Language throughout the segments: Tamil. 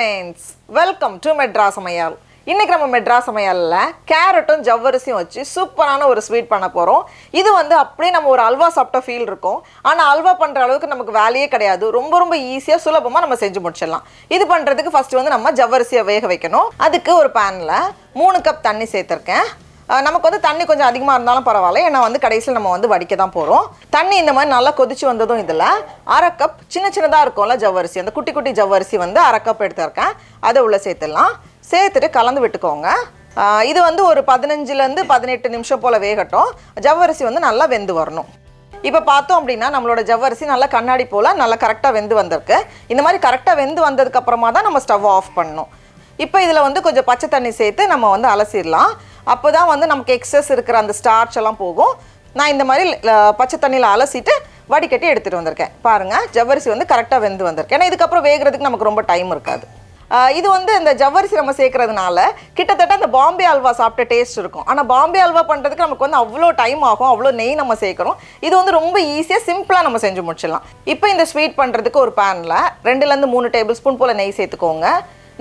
friends, welcome to மெட்ராஸ் சமையல். இன்னைக்கு நம்ம மெட்ராஸ் சமையல்ல கேரட்டும் ஜவ்வரிசியும் வச்சு சூப்பரான ஒரு ஸ்வீட் பண்ண போறோம். இது வந்து அப்படியே நம்ம ஒரு அல்வா சாப்பிட்ட ஃபீல் இருக்கும். ஆனா அல்வா பண்ற அளவுக்கு நமக்கு வேலையே கிடையாது. ரொம்ப ஈஸியா சுலபமா நம்ம செஞ்சு முடிச்சிடலாம். இது பண்றதுக்கு ஃபர்ஸ்ட் வந்து நம்ம ஜவ்வரிசியை வேக வைக்கணும். அதுக்கு ஒரு பேன்ல 3 கப் தண்ணி சேர்த்திருக்கேன். நமக்கு வந்து தண்ணி கொஞ்சம் அதிகமாக இருந்தாலும் பரவாயில்ல, ஏன்னா வந்து கடைசியில் நம்ம வந்து வடிக்க தான் போகிறோம். தண்ணி இந்த மாதிரி நல்லா கொதிச்சு வந்ததும் இதில் அரை கப் சின்னதாக இருக்கும்ல ஜவ்வரிசி, அந்த குட்டி ஜவ்வரிசி வந்து அரை கப் எடுத்துருக்கேன். அதை உள்ளே சேர்த்துடலாம். சேர்த்துட்டு கலந்து விட்டுக்கோங்க. இது வந்து ஒரு 15லேருந்து 18 நிமிஷம் போல் வேகட்டும். ஜவ்வரிசி வந்து நல்லா வெந்து வரணும். இப்போ பார்த்தோம் அப்படின்னா நம்மளோட ஜவ்வரிசி நல்லா கண்ணாடி போல் நல்லா கரெக்டாக வெந்து வந்திருக்கு. இந்த மாதிரி கரெக்டாக வெந்து வந்ததுக்கப்புறமா தான் நம்ம ஸ்டவ் ஆஃப் பண்ணணும். இப்போ இதில் வந்து கொஞ்சம் பச்சை தண்ணி சேர்த்து நம்ம வந்து அலசிடலாம். அப்போ தான் வந்து நமக்கு எக்ஸஸ் இருக்கிற அந்த ஸ்டார்ச் எல்லாம் போகும். நான் இந்த மாதிரி பச்சை தண்ணியில் அலசிட்டு வடிகட்டி எடுத்துகிட்டு வந்திருக்கேன். பாருங்கள், ஜவ்வரிசி வந்து கரெக்டாக வெந்து வந்திருக்கு. ஏன்னா இதுக்கப்புறம் வேகிறதுக்கு நமக்கு ரொம்ப டைம் இருக்காது. இது வந்து இந்த ஜவ்வரிசி நம்ம சேர்க்கறதுனால கிட்டத்தட்ட அந்த பாம்பே அல்வா சாப்பிட்ட டேஸ்ட் இருக்கும். ஆனால் பாம்பே அல்வா பண்ணுறதுக்கு நமக்கு வந்து அவ்வளோ டைம் ஆகும், அவ்வளோ நெய் நம்ம சேர்க்குறோம். இது வந்து ரொம்ப ஈஸியாக சிம்பிளாக நம்ம செஞ்சு முடிச்சிடலாம். இப்போ இந்த ஸ்வீட் பண்ணுறதுக்கு ஒரு பேனில் 2லேருந்து 3 டேபிள் ஸ்பூன் போல் நெய் சேர்த்துக்கோங்க.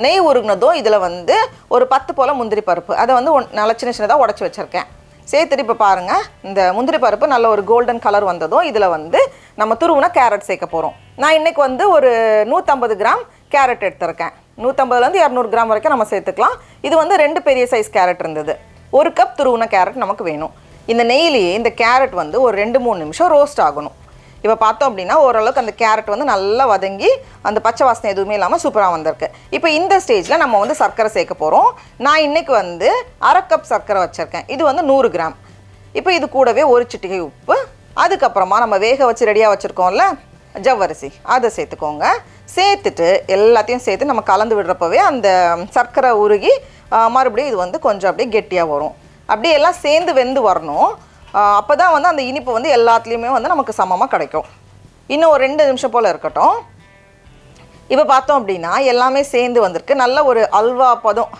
நெய் உருகுனதும் இதில் வந்து ஒரு 10 போல் முந்திரி பருப்பு, அதை வந்து நல்லா சின்னதாக உடச்சி வச்சுருக்கேன். சேர்த்துட்டு இப்போ பாருங்கள், இந்த முந்திரி பருப்பு நல்ல ஒரு கோல்டன் கலர் வந்ததும் இதில் வந்து நம்ம துருவுனா கேரட் சேர்க்க போகிறோம். நான் இன்றைக்கி வந்து ஒரு 150 கிராம் கேரட் எடுத்திருக்கேன். 150லேருந்து 200 கிராம் வரைக்கும் நம்ம சேர்த்துக்கலாம். இது வந்து 2 பெரிய சைஸ் கேரட் இருந்தது. 1 கப் துருவுன கேரட் நமக்கு வேணும். இந்த நெய்லேயே இந்த கேரட் வந்து ஒரு 2-3 நிமிஷம் ரோஸ்ட் ஆகணும். இப்போ பார்த்தோம் அப்படின்னா ஓரளவுக்கு அந்த கேரட் வந்து நல்லா வதங்கி அந்த பச்சை வாசனை எதுவுமே இல்லாமல் சூப்பராக வந்திருக்கு. இப்போ இந்த ஸ்டேஜில் நம்ம வந்து சர்க்கரை சேர்க்க போகிறோம். நான் இன்றைக்கி வந்து அரை கப் சர்க்கரை வச்சுருக்கேன். இது வந்து 100 கிராம். இப்போ இது கூடவே ஒரு சிட்டிகை உப்பு, அதுக்கப்புறமா நம்ம வேக வச்சு ரெடியாக வச்சுருக்கோம்ல ஜவ்வரிசி, அதை சேர்த்துக்கோங்க. சேர்த்துட்டு எல்லாத்தையும் சேர்த்து நம்ம கலந்து விடுறப்பவே அந்த சர்க்கரை உருகி மறுபடியும் இது வந்து கொஞ்சம் அப்படியே கெட்டியாக வரும். அப்படியே எல்லாம் சேர்ந்து வெந்து வரணும். அப்போ தான் வந்து அந்த இனிப்பு வந்து எல்லாத்துலேயுமே வந்து நமக்கு சமமாக கிடைக்கும். இன்னும் ஒரு 2 நிமிஷம் போல் இருக்கட்டும். இப்போ பார்த்தோம் அப்படின்னா எல்லாமே சேர்ந்து வந்திருக்கு. நல்ல ஒரு அல்வா பதம்,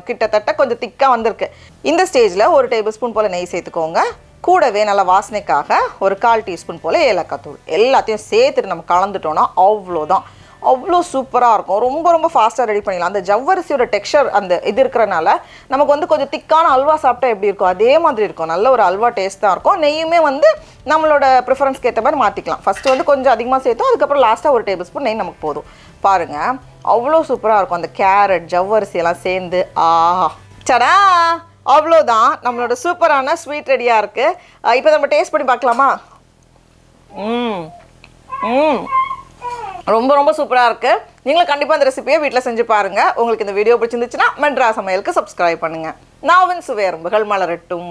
கிட்டத்தட்ட கொஞ்சம் திக்காக வந்திருக்கு. இந்த ஸ்டேஜில் ஒரு டேபிள் ஸ்பூன் போல் நெய் சேர்த்துக்கோங்க. கூடவே நல்லா வாசனைக்காக ஒரு 1/4 டீஸ்பூன் போல் ஏலக்காய் தூள் எல்லாத்தையும் சேர்த்துட்டு நம்ம கலந்துட்டோன்னா அவ்வளோதான், அவ்வளோ சூப்பராக இருக்கும். ரொம்ப ஃபாஸ்ட்டாக ரெடி பண்ணிடலாம். அந்த ஜவ்வரிசியோட டெக்ஸ்சர் அந்த இது இருக்கிறனால நமக்கு வந்து கொஞ்சம் திக்கான அல்வா சாப்பிட்டா எப்படி இருக்கும் அதே மாதிரி இருக்கும். நல்ல ஒரு அல்வா டேஸ்ட் தான் இருக்கும். நெய்யுமே வந்து நம்மளோட ப்ரிஃபரன்ஸ்க்கு ஏற்ற மாதிரி மாற்றிக்கலாம். ஃபஸ்ட்டு வந்து கொஞ்சம் அதிகமாக சேர்த்தோம், அதுக்கப்புறம் லாஸ்ட்டாக ஒரு டேபிள் ஸ்பூன் நெய் நமக்கு போதும். பாருங்கள், அவ்வளோ சூப்பராக இருக்கும். அந்த கேரட் ஜவ்வரிசி எல்லாம் சேர்ந்து ஆஹா சடா, அவ்வளோதான், நம்மளோட சூப்பரான ஸ்வீட் ரெடியாக இருக்குது. இப்போ நம்ம டேஸ்ட் பண்ணி பார்க்கலாமா? ரொம்ப சூப்பராக இருக்குது. நீங்களும் கண்டிப்பாக இந்த ரெசிபியை வீட்டில் செஞ்சு பாருங்கள். உங்களுக்கு இந்த வீடியோ பிடிச்சிருந்துச்சுன்னா மெட்ராஸ் சமையலுக்கு சப்ஸ்கிரைப் பண்ணுங்கள். நாவின் சுவை எறும்புகள் மலரட்டும்.